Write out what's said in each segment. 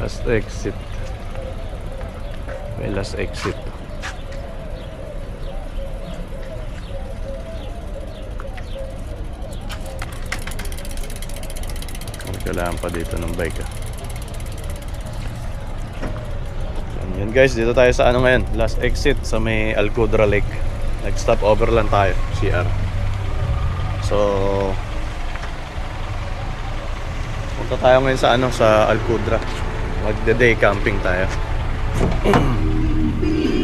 Last exit. May last exit. Kailangan pa dito ng bike Yan guys, dito tayo sa ano ngayon, last exit sa may Alcudra Lake. Nag-stop over lang tayo, CR. So punta tayo ngayon sa ano, sa Alcudra. Magde-day camping tayo.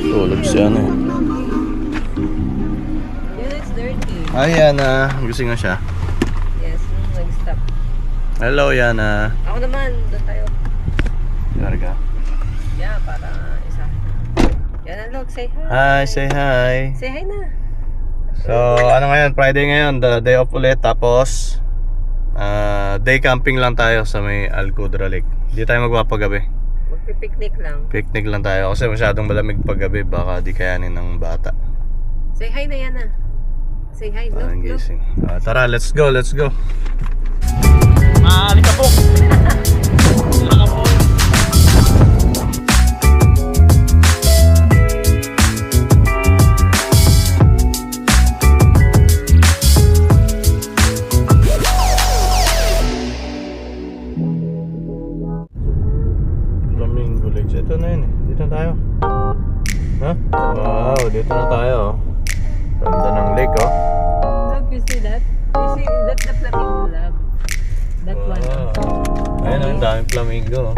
Tulog siya ano. Yeah, it's dirty. Ay, Yana, gising na siya. Yes, nag-stop. Hello, Yana. Ako naman, doon tayo. Larga. Yeah, para isa. Yan, Log, say hi. Hi, say hi. Say hi na. So, ano ngayon, Friday ngayon, the day off ulit. Tapos day camping lang tayo sa may Alcudra Lake. Hindi tayo magpapagabi. Magpipiknik lang. Picnic lang tayo kasi masyadong malamig paggabi. Baka di kayanin ng bata. Say hi na yan ah. Say hi, look, Parang look. gising. Tara, let's go, let's go. Maaari ka po. Flamingo Lakes. Ito na yun eh. Dito na tayo. Ha? Wow, dito na tayo. Ganda ng lake oh. Look, you see that? You see, that's the flamingo lab. That one. Wow. Ayun oh, ang daming flamingo.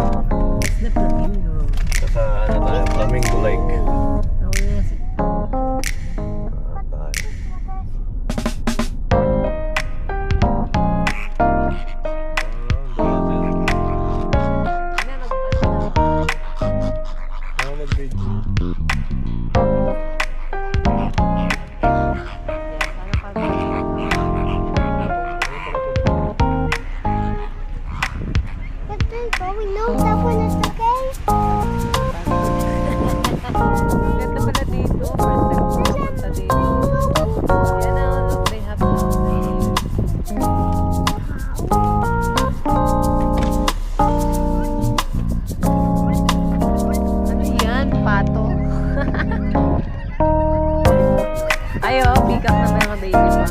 That's the flamingo. Sa ano tayo, Flamingo Lake. Oh, yes. We know that one is okay. Ganda pala dito. First time ko pumunta dito. Yan na, look, they have ano yan? Pato? Ay, oh, peacock na mga baby pa.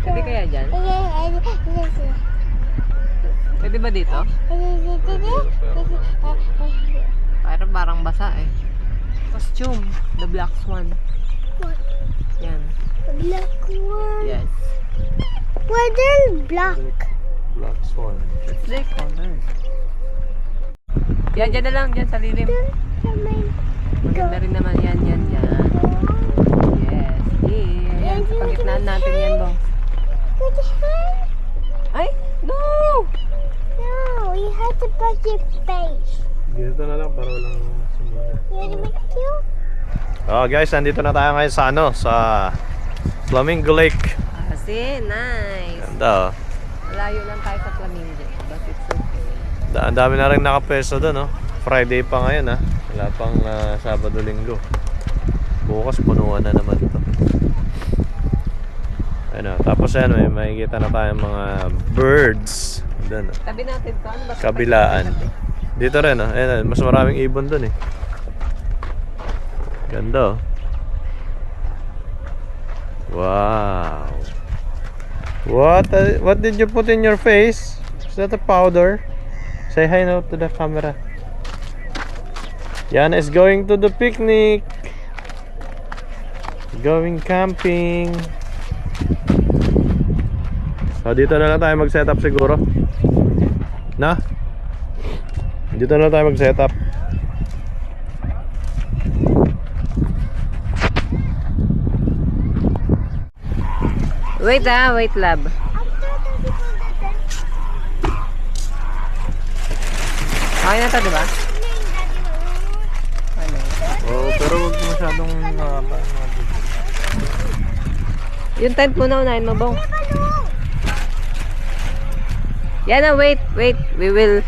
Pwede kaya dyan? Pwede ba dito? Parang basa eh. Costume. The Black Swan. What? Yan. Black one. Yes. Why then black? Black Swan. It's their color. Yan, dyan na lang. Dyan sa lilim. Maganda rin naman yan. Yes. Yan. Sa pagitnaan natin yan, Bong. Ay! No! No, you have to brush your face. Dito na lang para walang sumira. You want to make cute? Oh guys, nandito na tayo ngayon sa ano, sa Flamingo Lake. Kasi, nice. Ganda oh. Malayo lang tayo sa Flamingo. But it's okay. Ang dami na rin nakapeso doon oh. Friday pa ngayon ah. Wala pang Sabado, Linggo. Bukas punuan na naman ito. Ayun oh. Tapos yan, may makikita na tayong mga birds. Doon oh. Tabi natin to. Ano ba? Kabilaan. Dito rin oh. Ayun, mas maraming ibon doon eh. Ganda oh. Wow. What did you put in your face? Is that a powder? Say hi now to the camera. Yana is going to the picnic. Going camping. So dito na lang tayo mag-setup siguro. Na? Dito na lang tayo mag-setup. Wait wait lab. Okay na to, diba? Ano? Oh, pero wag masyadong Yung tent muna unahin mo, Bong. Yana, wait. We will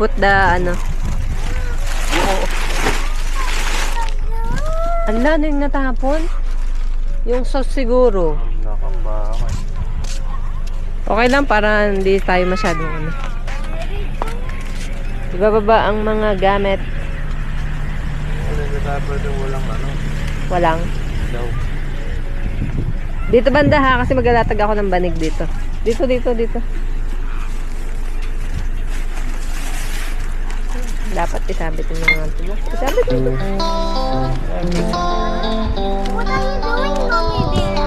put the, ano. Ala, ano yung natapon? Yung sauce siguro. Nakambakay. Okay lang para hindi tayo masyadong ano. Ibababa ang mga gamit. Wala na tayo doon, walang ano. Walang. No. Dito banda ha, kasi magalatag ako ng banig dito. Dito. Dapat isabit yung mga tubo. Isabit mo. What are you doing, Mommy Bear?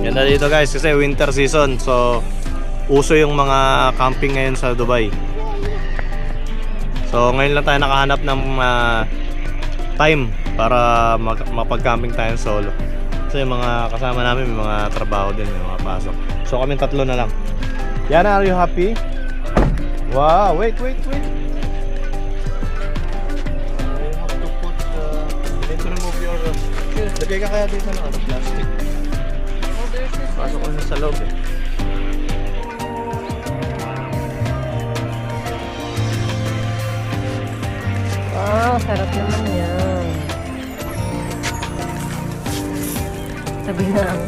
Yan na dito guys, kasi winter season. So, uso yung mga camping ngayon sa Dubai. So, ngayon lang tayo nakahanap ng time para mapag-camping tayo solo. Kasi yung mga kasama namin, may mga trabaho din, may mga pasok. So, kami tatlo na lang. Yana, are you happy? Wow, wait. You have to put, you need to remove your, lagay ka kaya dito ng plastic. Pasok ko na sa loob eh. Wow, sarap naman yan. Sabi ng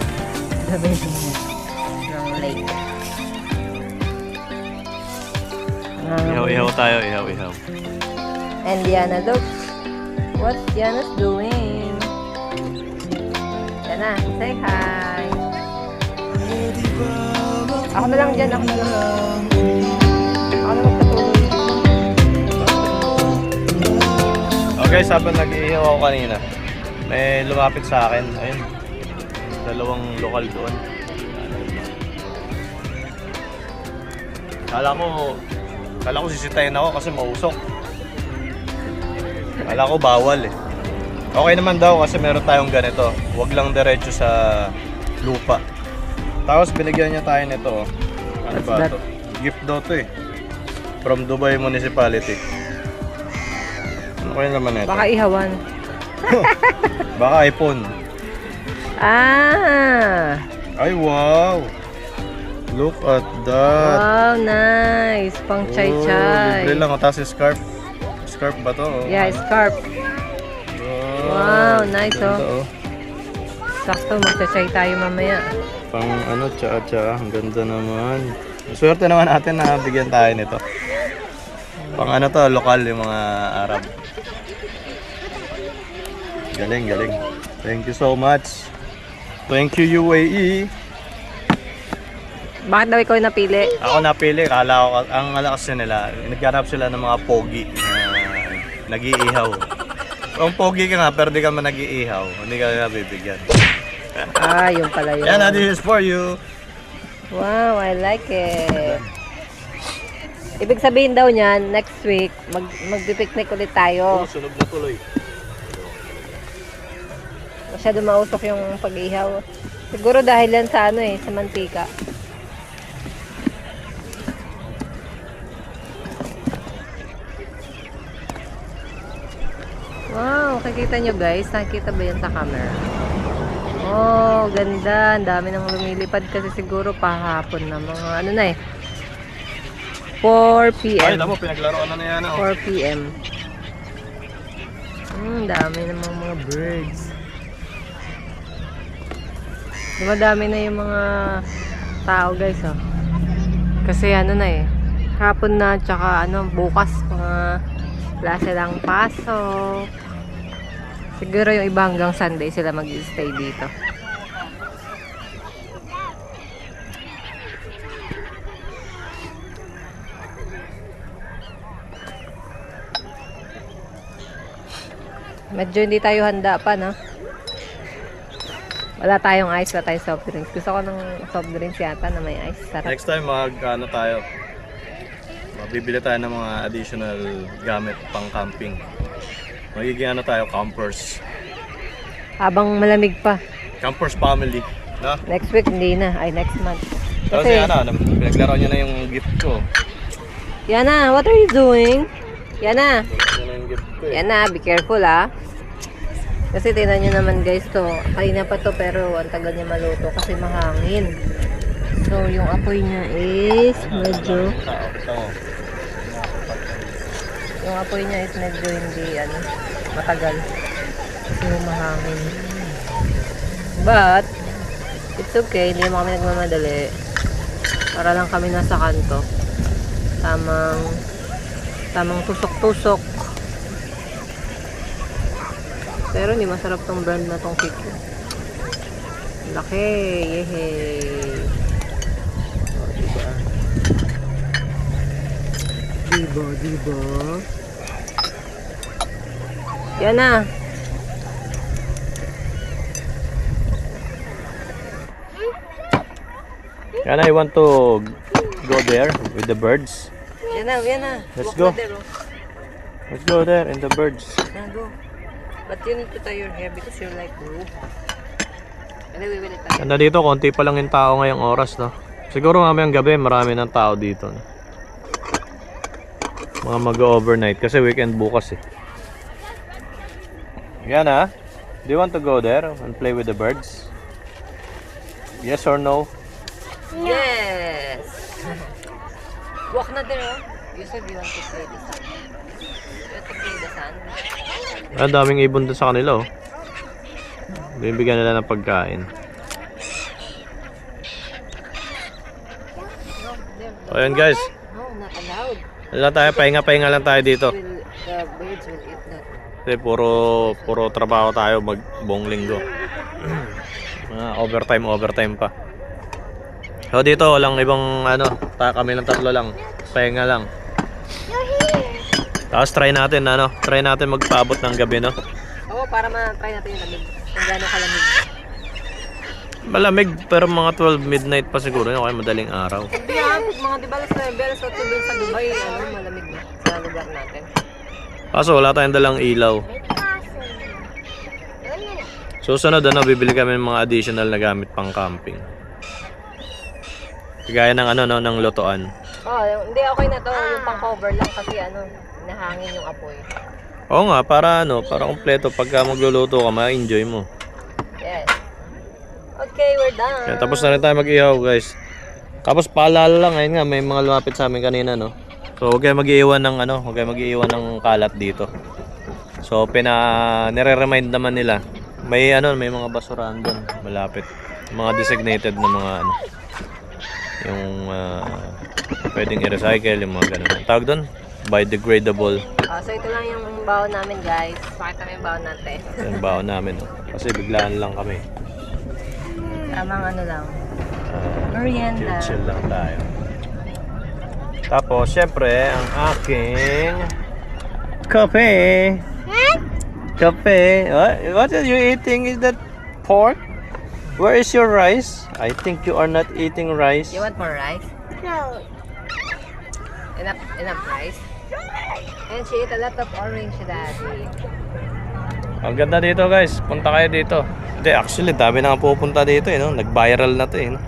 lake. Ihaw tayo, ihaw. And Diana, look. What Diana's doing? Diana, say hi. Ako na lang dyan, ako na magkatulog. Okay, sabi nag-iihaw ako kanina. May lumapit sa akin. Ayun. Dalawang lokal doon. Kala ko sisitayin ako kasi mausok. Kala ko bawal eh. Okay naman daw kasi meron tayong ganito. Huwag lang diretso sa lupa. Tapos binigyan niya tayo nito. Oh. Ano What's ba that? to? Gift daw to eh. From Dubai Municipality. Ano kaya naman ito? Baka ihawan. Baka iPhone. Ah! Ay wow! Look at that! Wow, nice! Pang chay-chay. Libre lang. O, tapos scarf. Scarf ba to? Oh? Yeah, scarf. Wow, nice ganda, oh. Sakto, magchay tayo mamaya. Pang ano, tsa-tsa. Ang ganda naman. Swerte naman natin na bigyan tayo nito. Pang ano to, lokal yung mga Arab. Galing. Thank you so much. Thank you UAE. Bakit daw ikaw napili? Ako napili, kala ko, ang alakas nila, naghanap sila ng mga pogi na nag-iihaw. Kung pogi ka nga, pero di ka man nag-iihaw, hindi ka nabibigyan. Ah, yung pala yun. Yan, this is for you. Wow, I like it. Ibig sabihin daw niyan, next week, magpipiknik ulit tayo. Sunog na tuloy. Masyado mausok yung pag-ihaw. Siguro dahil yan sa ano sa mantika. Wow, nakikita nyo guys? Nakikita ba yan sa camera? Oh, ganda. Ang dami nang lumilipad kasi siguro pahapon na mga ano na 4 p.m. Ay, tamo, pinaglaruan na yan. 4 p.m. Dami namang mga birds. Dumadami na yung mga tao guys Kasi ano na hapon na tsaka bukas mga wala silang pasok. Siguro yung iba hanggang Sunday sila mag-stay dito. Medyo hindi tayo handa pa, no? Wala tayong ice, wala tayong soft drinks. Gusto ko ng soft drinks yata na may ice. Sarap. Next time tayo. Mabibili tayo ng mga additional gamit pang camping. Magiging tayo, campers. Habang malamig pa. Campers family. No? Next week, hindi na. Ay, next month. Kasi pinaglaro niya na yung gift ko. Yana, what are you doing? Yana, Yan na yung gift ko eh. Yana, be careful ah. Kasi tingnan nyo naman guys to. Kanina pa to pero ang tagal niya maluto kasi mahangin. So, yung apoy niya is medyo... Yung apoy niya is medyo hindi matagal. Kasi mahangin. But, it's okay. Hindi naman kami nagmamadali. Para lang kami nasa kanto. Tamang tusok-tusok. Pero hindi masarap tong brand na tong cake. Laki. Yehey. Oh, diba? Yan na. Yan I want to go there with the birds. Yan na. Let's Walk go. na there, oh. Let's go there in the birds. Yan, go. But you need to tie your hair because you're like blue. Anyway, we will tie. Ganda dito, konti pa lang yung tao ngayong oras, no? Siguro mamayang gabi, marami ng tao dito. No? Mga mag-overnight kasi weekend bukas eh. Yan ah. Do you want to go there and play with the birds? Yes or no? Yes! Walk na there, oh. You said you want to play the sun. You want to play the sun? Ang daming ibon doon sa kanila, oh. Bibigyan nila ng pagkain. So, ayan guys. No, not allowed. Ano lang tayo, pahinga-pahinga lang tayo dito. The birds will eat that. Kasi puro trabaho tayo buong linggo. Overtime pa. So dito walang ibang kami lang tatlo lang. Pahinga lang. Tapos try natin magpaabot ng gabi, no? Oo, para ma-try natin yung lamig. Kung gano'ng kalamig. Malamig pero mga 12 midnight pa siguro, no? Kaya madaling araw. Hindi mga di balas na doon sa Dubai, malamig na sa lugar natin. Kaso wala tayong dalang ilaw. Susunod bibili kami ng mga additional na gamit pang camping. Kagaya ng ng lutuan. Hindi okay na to, yung pang-cover lang kasi nahangin yung apoy. Oo nga, para kumpleto pagka magluluto ka, ma-enjoy mo. Yes. Okay, we're done. Yan, tapos na rin tayo mag-ihaw, guys. Tapos paalala lang, ayun nga, may mga lumapit sa amin kanina, no. So, huwag kayo mag-iiwan ng kalat dito. So, nire-remind naman nila. May mga basurahan doon malapit. Mga designated na mga yung pwedeng i-recycle, yung mga ganun. Tawag doon, biodegradable. So ito lang yung baon namin, guys. Pakita mo yung baon natin. Ito yung baon namin, no? Kasi biglaan lang kami. Tamang lang. Merienda. Chill lang tayo. Tapos, syempre, ang aking kape. Kape. What are you eating? Is that pork? Where is your rice? I think you are not eating rice. You want more rice? No. Enough rice? And she ate a lot of orange, Daddy. Ang ganda dito, guys. Punta kayo dito. Hindi, actually, dami na pupunta dito, no? Nag-viral na to, no?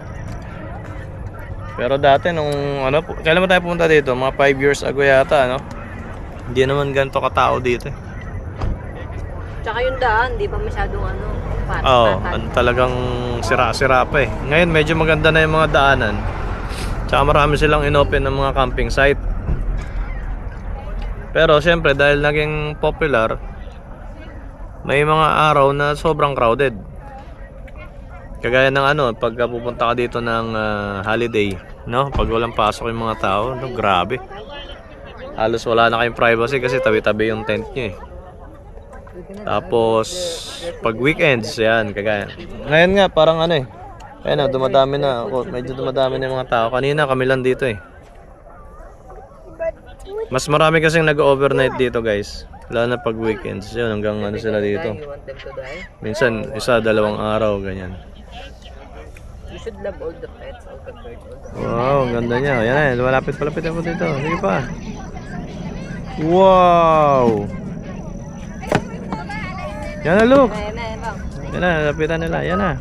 Pero dati, kailan mo tayo pumunta dito? Mga 5 years ago yata, no? Hindi naman ganito katao dito, eh. Tsaka yung daan, di pa masyadong talagang sira-sira pa, eh. Ngayon, medyo maganda na yung mga daanan. Tsaka marami silang inopen ng mga camping site. Pero, syempre, dahil naging popular, may mga araw na sobrang crowded. Kagaya ng pagka pupunta ka dito ng holiday, no? Pag walang pasok yung mga tao, grabe. Halos wala na kayong privacy kasi tabi-tabi yung tent nyo, eh. Tapos pag weekends, yan, kagaya. Ngayon nga parang ayun dumadami na. Medyo dumadami na yung mga tao. Kanina kami lang dito, eh. Mas marami kasing nag-overnight dito, guys. Wala na pag weekends yun, hanggang ano sila dito. You want them to die? Minsan, isa, dalawang araw, ganyan. You should love all the pets, all the birds, all the... Wow, ang ganda niya. Yan na, malapit-palapit ako dito. Sige pa. Wow! Yan na, look! Yan na, lapitan nila. Yan na.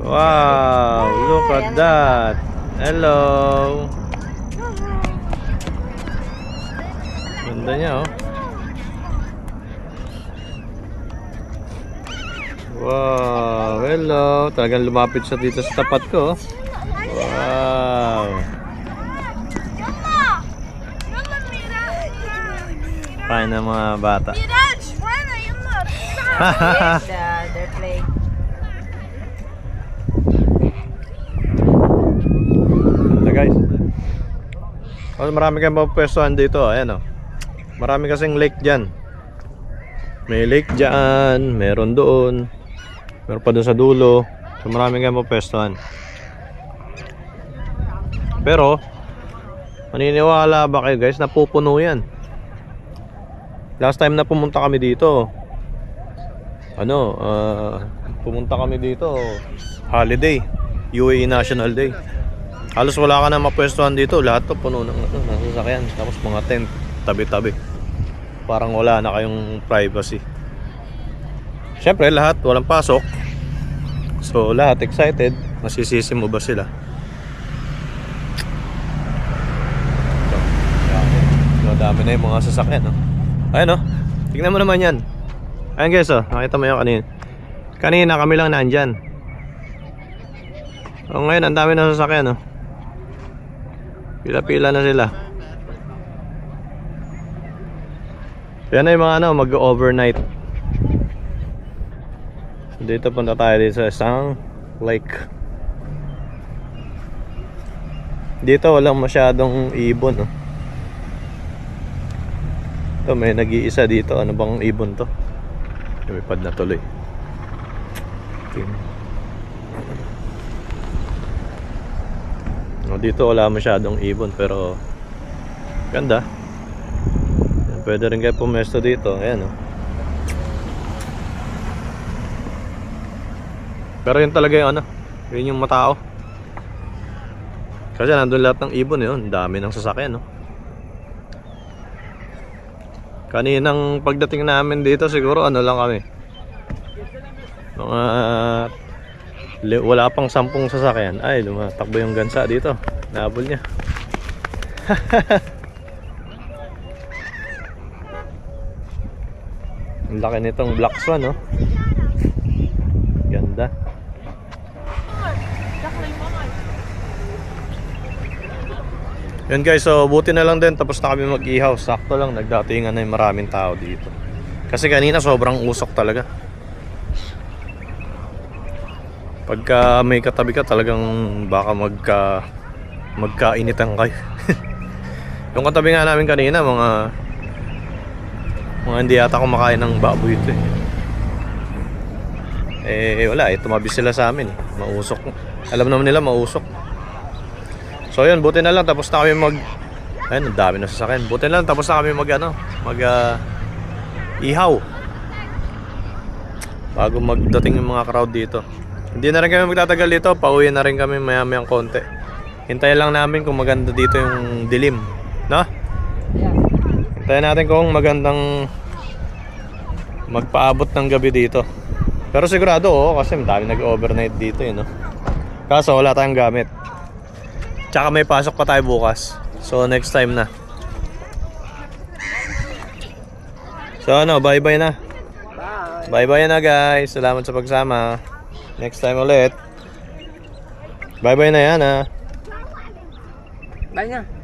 Wow! Look at that! Hello! Ganda niya, oh. Wow! Hello! Talagang lumapit siya dito sa tapat ko, oh. Wow! Kain ng mga bata. They're playing. Ganda, guys. Oh, marami kayong mapapwestuhan dito. Ayan, oh. Marami kasing lake dyan. May lake dyan, meron doon, meron pa doon sa dulo. So marami kayong mapapwestuhan. Pero maniniwala ba kayo, guys, napupuno yan? Last time na pumunta kami dito, pumunta kami dito holiday, UAE National Day. Halos wala ka na mapwestuhan dito. Lahat to puno ng sasakyan. Tapos mga tent tabi-tabi. Parang wala na kayong privacy. Siyempre lahat walang pasok. So lahat excited. Masisisi mo ba sila? So dami na yung mga sasakyan, no? Ayan, no? Tingnan mo naman yan. Ayan, guys, oh. Nakita mo yung kanina. Kanina kami lang nandyan. So ngayon ang dami na sasakyan, no? Pila-pila na sila. Yan na yung mga mag-overnight. Dito punta tayo dito sa isang lake. Dito walang masyadong ibon, no? Ito may nag-iisa dito. Ano bang ibon to? Lumipad na tuloy. Dito wala masyadong ibon pero ganda. Pwede rin kayo pumesto dito. Ayan, oh. Pero yun talaga yung yun yung matao. Kasi nandun lahat ng ibon yun. Dami ng sasakyan, no? Kaninang pagdating namin dito siguro lang kami. Mga wala pang 10 sasakyan. Ay, lumatakbo yung gansa dito. Nahabol niya. Ang laki nitong Black Swan, no? Ganda. Yan, guys, so buti na lang din tapos na kami mag-ihaw. Sakto lang, nagdatingan na yung maraming tao dito. Kasi kanina sobrang usok talaga. Pagka may katabi ka talagang baka magkainitan kayo. Yung katabi nga namin kanina mga hindi yata kumakain ng baboy ito, wala, tumabi sila sa amin, mausok. Alam naman nila mausok. So yun, buti na lang tapos na kami ayun, ang dami na sasakyan. Buti na lang tapos na kami ihaw bago magdating yung mga crowd dito. Hindi na rin kami magtatagal dito, pauwi na rin kami maya-mayang konti. Hintayin lang namin kung maganda dito yung dilim, no? Hintayin natin kung magandang magpaabot ng gabi dito. Pero sigurado, kasi madami nag-overnight dito, no? Kaso wala tayong gamit. Tsaka may pasok pa tayo bukas. So next time na. So bye-bye na. Bye-bye na, guys. Salamat sa pagsama. Next time ulit. Bye-bye na yan, ha. Bye na.